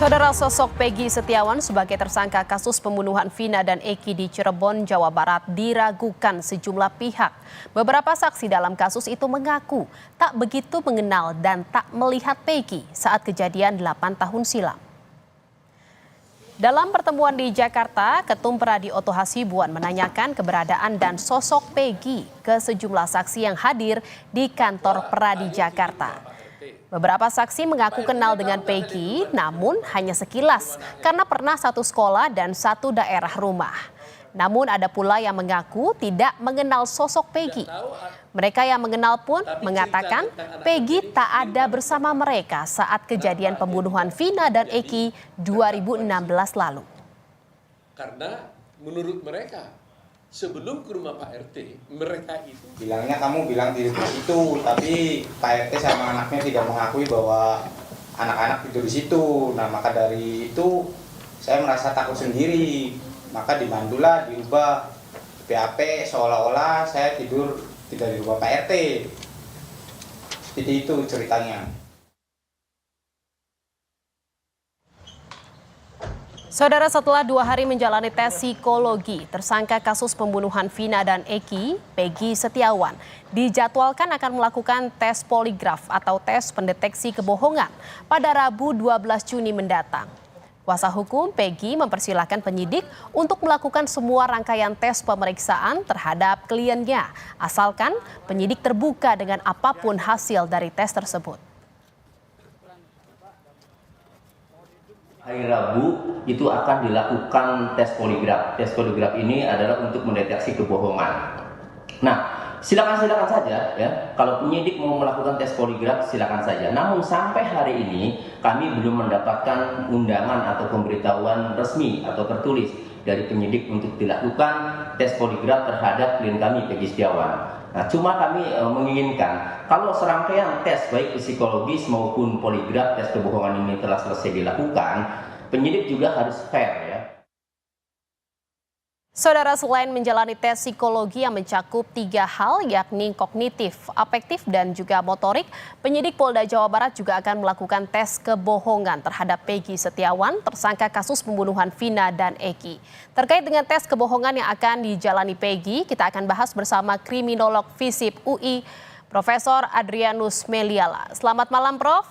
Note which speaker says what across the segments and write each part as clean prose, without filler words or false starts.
Speaker 1: Saudara, sosok Peggy Setiawan sebagai tersangka kasus pembunuhan Vina dan Eki di Cirebon, Jawa Barat diragukan sejumlah pihak. Beberapa saksi dalam kasus itu mengaku tak begitu mengenal dan tak melihat Peggy saat kejadian 8 tahun silam. Dalam pertemuan di Jakarta, Ketum Peradi Oto Hasibuan menanyakan keberadaan dan sosok Peggy ke sejumlah saksi yang hadir di kantor Peradi Jakarta. Beberapa saksi mengaku kenal dengan Peggy, namun hanya sekilas karena pernah satu sekolah dan satu daerah rumah. Namun ada pula yang mengaku tidak mengenal sosok Peggy. Mereka yang mengenal pun mengatakan Peggy tak ada bersama mereka saat kejadian pembunuhan Vina dan Eki 2016 lalu.
Speaker 2: Karena menurut mereka sebelum ke rumah Pak RT, mereka itu
Speaker 3: bilangnya kamu bilang di situ, tapi Pak RT sama anaknya tidak mengakui bahwa anak-anak tidur di situ. Nah, maka dari itu saya merasa takut sendiri. Maka dimandulah, diubah BAP seolah-olah saya tidur tidak di rumah Pak RT. Seperti itu ceritanya.
Speaker 1: Saudara, setelah 2 hari menjalani tes psikologi, tersangka kasus pembunuhan Vina dan Eki, Peggy Setiawan, dijadwalkan akan melakukan tes poligraf atau tes pendeteksi kebohongan pada Rabu 12 Juni mendatang. Kuasa hukum Peggy mempersilahkan penyidik untuk melakukan semua rangkaian tes pemeriksaan terhadap kliennya, asalkan penyidik terbuka dengan apapun hasil dari tes tersebut.
Speaker 4: Hari Rabu itu akan dilakukan tes poligraf. Tes poligraf ini adalah untuk mendeteksi kebohongan. Nah, silakan saja ya. Kalau penyidik mau melakukan tes poligraf silakan saja. Namun sampai hari ini kami belum mendapatkan undangan atau pemberitahuan resmi atau tertulis dari penyidik untuk dilakukan tes poligraf terhadap klien kami Peggy Setiawan. Nah, cuma kami menginginkan kalau serangkaian tes baik psikologis maupun poligraf tes kebohongan ini telah selesai dilakukan, penyidik juga harus fair ya.
Speaker 1: Saudara, selain menjalani tes psikologi yang mencakup 3 hal yakni kognitif, afektif, dan juga motorik, penyidik Polda Jawa Barat juga akan melakukan tes kebohongan terhadap Peggy Setiawan, tersangka kasus pembunuhan Vina dan Eki. Terkait dengan tes kebohongan yang akan dijalani Peggy, kita akan bahas bersama kriminolog FISIP UI, Profesor Adrianus Meliala. Selamat malam, Prof.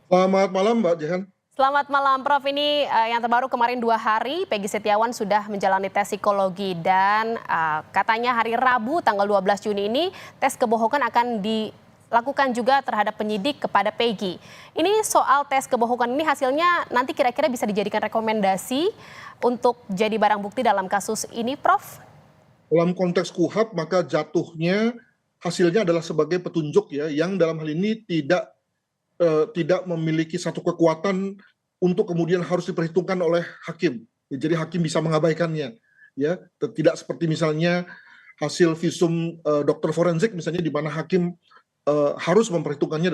Speaker 5: Selamat malam, Mbak Jehan.
Speaker 1: Selamat malam, Prof. Ini yang terbaru kemarin 2 hari Peggy Setiawan sudah menjalani tes psikologi dan katanya hari Rabu tanggal 12 Juni ini tes kebohongan akan dilakukan juga terhadap penyidik kepada Peggy. Ini soal tes kebohongan ini hasilnya nanti kira-kira bisa dijadikan rekomendasi untuk jadi barang bukti dalam kasus ini, Prof?
Speaker 5: Dalam konteks KUHAP maka jatuhnya hasilnya adalah sebagai petunjuk ya, yang dalam hal ini tidak memiliki satu kekuatan untuk kemudian harus diperhitungkan oleh hakim. Jadi hakim bisa mengabaikannya, ya. Tidak seperti misalnya hasil visum dokter forensik misalnya, di mana hakim harus memperhitungkannya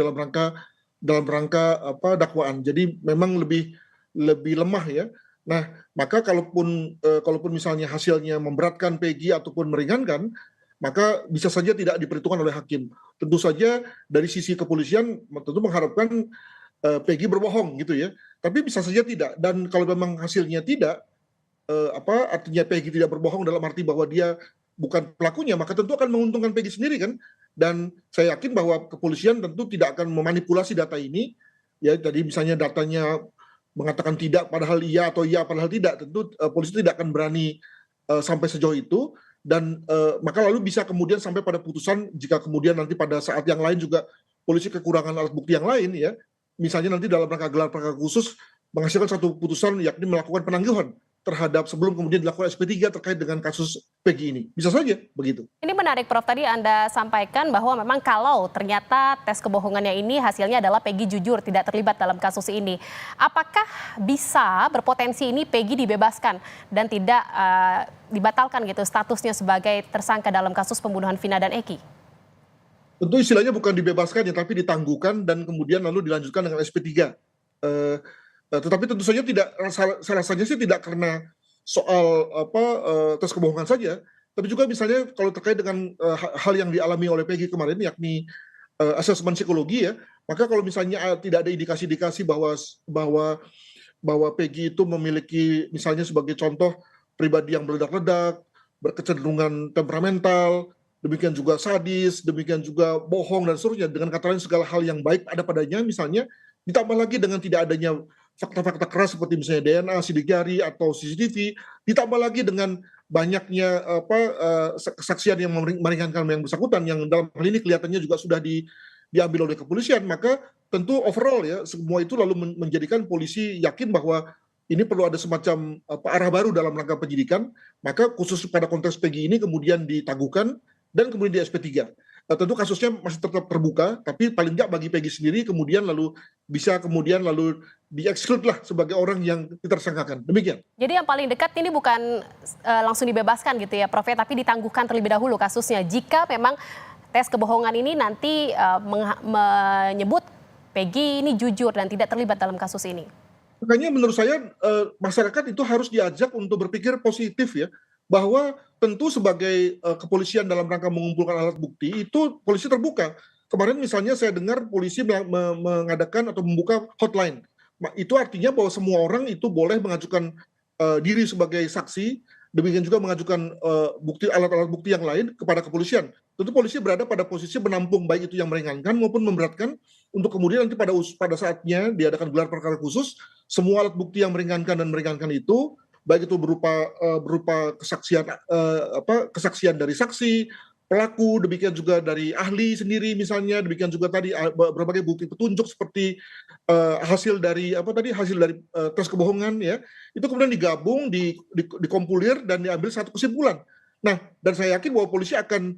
Speaker 5: dalam rangka dakwaan. Jadi memang lebih lemah ya. Nah, maka kalaupun misalnya hasilnya memberatkan Peggy ataupun meringankan, maka bisa saja tidak diperhitungkan oleh hakim. Tentu saja dari sisi kepolisian tentu mengharapkan Peggy berbohong gitu ya. Tapi bisa saja tidak. Dan kalau memang hasilnya tidak, artinya Peggy tidak berbohong dalam arti bahwa dia bukan pelakunya, maka tentu akan menguntungkan Peggy sendiri kan. Dan saya yakin bahwa kepolisian tentu tidak akan memanipulasi data ini. Ya, tadi misalnya datanya mengatakan tidak padahal iya atau iya padahal tidak. Tentu polisi tidak akan berani sampai sejauh itu. Dan maka lalu bisa kemudian sampai pada putusan jika kemudian nanti pada saat yang lain juga polisi kekurangan alat bukti yang lain ya, misalnya nanti dalam rangka gelar perkara khusus menghasilkan satu putusan yakni melakukan penangguhan terhadap sebelum kemudian dilakukan SP3 terkait dengan kasus Peggy ini. Bisa saja begitu.
Speaker 1: Ini menarik, Prof. Tadi Anda sampaikan bahwa memang kalau ternyata tes kebohongannya ini hasilnya adalah Peggy jujur tidak terlibat dalam kasus ini. Apakah bisa berpotensi ini Peggy dibebaskan dan tidak dibatalkan gitu statusnya sebagai tersangka dalam kasus pembunuhan Vina dan Eki?
Speaker 5: Tentu istilahnya bukan dibebaskan ya, tapi ditangguhkan dan kemudian lalu dilanjutkan dengan SP3. Tetapi tentu saja tidak, saya rasanya sih tidak karena soal tes kebohongan saja, tapi juga misalnya kalau terkait dengan hal yang dialami oleh Peggy kemarin yakni asesmen psikologi ya, Maka kalau misalnya tidak ada indikasi-indikasi bahwa Peggy itu memiliki misalnya sebagai contoh pribadi yang meledak-ledak, berkecenderungan temperamental, demikian juga sadis, demikian juga bohong dan seterusnya, dengan kata lain segala hal yang baik ada padanya misalnya, ditambah lagi dengan tidak adanya fakta-fakta keras seperti misalnya DNA, sidik jari atau CCTV, ditambah lagi dengan banyaknya kesaksian yang meringankan yang bersangkutan yang dalam hal ini kelihatannya juga sudah diambil oleh kepolisian, maka tentu overall ya semua itu lalu menjadikan polisi yakin bahwa ini perlu ada semacam arah baru dalam rangka penyidikan, maka khusus pada konteks Peggy ini kemudian ditangguhkan dan kemudian di SP3. Tentu kasusnya masih tetap terbuka, tapi paling nggak bagi Peggy sendiri kemudian lalu bisa kemudian lalu di-exclude lah sebagai orang yang ditersangkakan. Demikian.
Speaker 1: Jadi yang paling dekat ini bukan langsung dibebaskan gitu ya Prof, tapi ditangguhkan terlebih dahulu kasusnya. Jika memang tes kebohongan ini nanti menyebut Peggy ini jujur dan tidak terlibat dalam kasus ini.
Speaker 5: Makanya menurut saya masyarakat itu harus diajak untuk berpikir positif ya, bahwa tentu sebagai kepolisian dalam rangka mengumpulkan alat bukti itu polisi terbuka. Kemarin misalnya saya dengar polisi mengadakan atau membuka hotline. Itu artinya bahwa semua orang itu boleh mengajukan diri sebagai saksi, demikian juga mengajukan alat-alat bukti yang lain kepada kepolisian. Tentu polisi berada pada posisi menampung baik itu yang meringankan maupun memberatkan, untuk kemudian nanti pada saatnya diadakan gelar perkara khusus, semua alat bukti yang meringankan itu baik itu berupa kesaksian dari saksi, pelaku, demikian juga dari ahli sendiri misalnya, demikian juga tadi berbagai bukti petunjuk seperti hasil dari tes kebohongan ya, itu kemudian digabung, dikompulir dan diambil satu kesimpulan. Nah, dan saya yakin bahwa polisi akan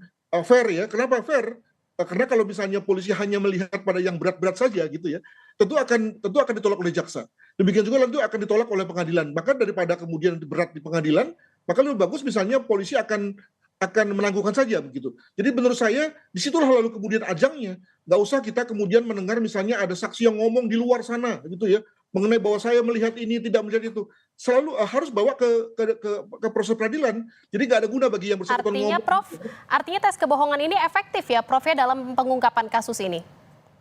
Speaker 5: fair ya. Kenapa fair? Karena kalau misalnya polisi hanya melihat pada yang berat-berat saja gitu ya, tentu akan ditolak oleh jaksa. Demikian juga tentu akan ditolak oleh pengadilan. Maka daripada kemudian berat di pengadilan, maka lebih bagus misalnya polisi akan menangguhkan saja begitu. Jadi menurut saya disitulah lalu kemudian ajangnya. Nggak usah kita kemudian mendengar misalnya ada saksi yang ngomong di luar sana gitu ya, mengenai bahwa saya melihat ini, tidak melihat itu. Selalu harus bawa ke proses peradilan. Jadi nggak ada guna bagi yang bersangkutan
Speaker 1: Artinya
Speaker 5: ngomong.
Speaker 1: Prof, artinya tes kebohongan ini efektif ya Prof ya dalam pengungkapan kasus ini?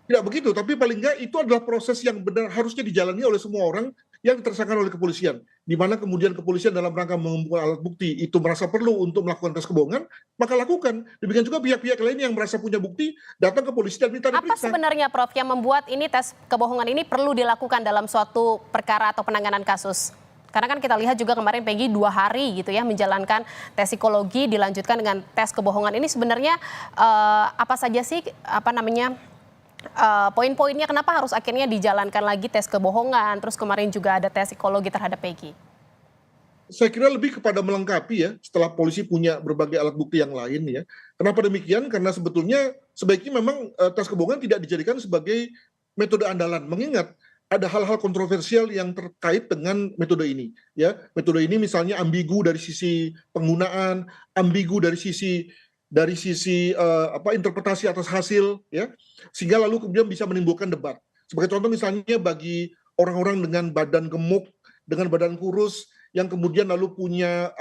Speaker 5: Tidak begitu, tapi paling nggak itu adalah proses yang benar harusnya dijalani oleh semua orang yang ditersangkakan oleh kepolisian. Di mana kemudian kepolisian dalam rangka mengumpulkan alat bukti itu merasa perlu untuk melakukan tes kebohongan, maka lakukan. Demikian juga pihak-pihak lain yang merasa punya bukti datang ke polisi dan minta
Speaker 1: Apa
Speaker 5: diperiksa.
Speaker 1: sebenarnya Prof yang membuat ini tes kebohongan ini perlu dilakukan dalam suatu perkara atau penanganan kasus? Karena kan kita lihat juga kemarin Peggy 2 hari gitu ya menjalankan tes psikologi dilanjutkan dengan tes kebohongan ini sebenarnya apa saja sih poin-poinnya kenapa harus akhirnya dijalankan lagi tes kebohongan, terus kemarin juga ada tes psikologi terhadap Peggy?
Speaker 5: Saya kira lebih kepada melengkapi ya, setelah polisi punya berbagai alat bukti yang lain ya. Kenapa demikian? Karena sebetulnya sebaiknya memang tes kebohongan tidak dijadikan sebagai metode andalan, mengingat ada hal-hal kontroversial yang terkait dengan metode ini ya. Metode ini misalnya ambigu dari sisi penggunaan, ambigu dari sisi interpretasi atas hasil ya, sehingga lalu kemudian bisa menimbulkan debat. Sebagai contoh misalnya bagi orang-orang dengan badan gemuk, dengan badan kurus yang kemudian lalu punya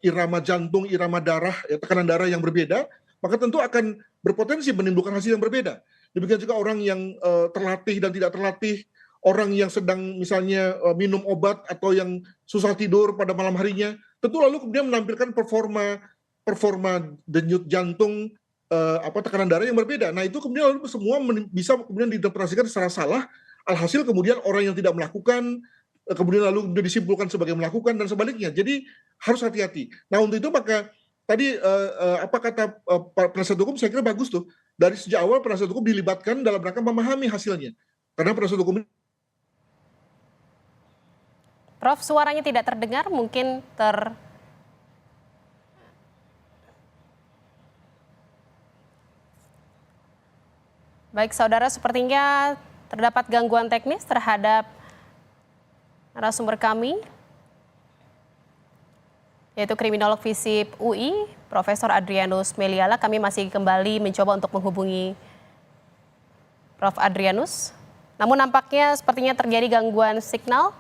Speaker 5: irama jantung, irama darah, ya, tekanan darah yang berbeda, maka tentu akan berpotensi menimbulkan hasil yang berbeda. Demikian juga orang yang terlatih dan tidak terlatih, orang yang sedang misalnya minum obat atau yang susah tidur pada malam harinya, tentu lalu kemudian menampilkan performa denyut jantung, tekanan darah yang berbeda. Nah itu kemudian lalu semua bisa kemudian diinterpretasikan secara salah, alhasil kemudian orang yang tidak melakukan, kemudian lalu disimpulkan sebagai melakukan dan sebaliknya. Jadi harus hati-hati. Nah untuk itu maka tadi apa kata penasihat hukum saya kira bagus tuh. Dari sejak awal penasihat hukum dilibatkan dalam rangka memahami hasilnya. Karena penasihat hukum
Speaker 1: Prof, suaranya tidak terdengar, mungkin Baik, saudara, sepertinya terdapat gangguan teknis terhadap narasumber kami, yaitu kriminolog FISIP UI, Profesor Adrianus Meliala. Kami masih kembali mencoba untuk menghubungi Prof. Adrianus. Namun nampaknya sepertinya terjadi gangguan signal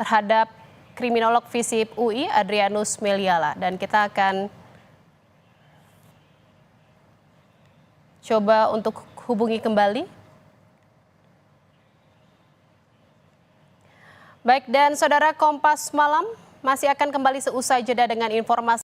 Speaker 1: terhadap kriminolog FISIP UI, Adrianus Meliala. Dan kita akan coba untuk hubungi kembali Baik, dan saudara, Kompas Malam masih akan kembali seusai jeda dengan informasi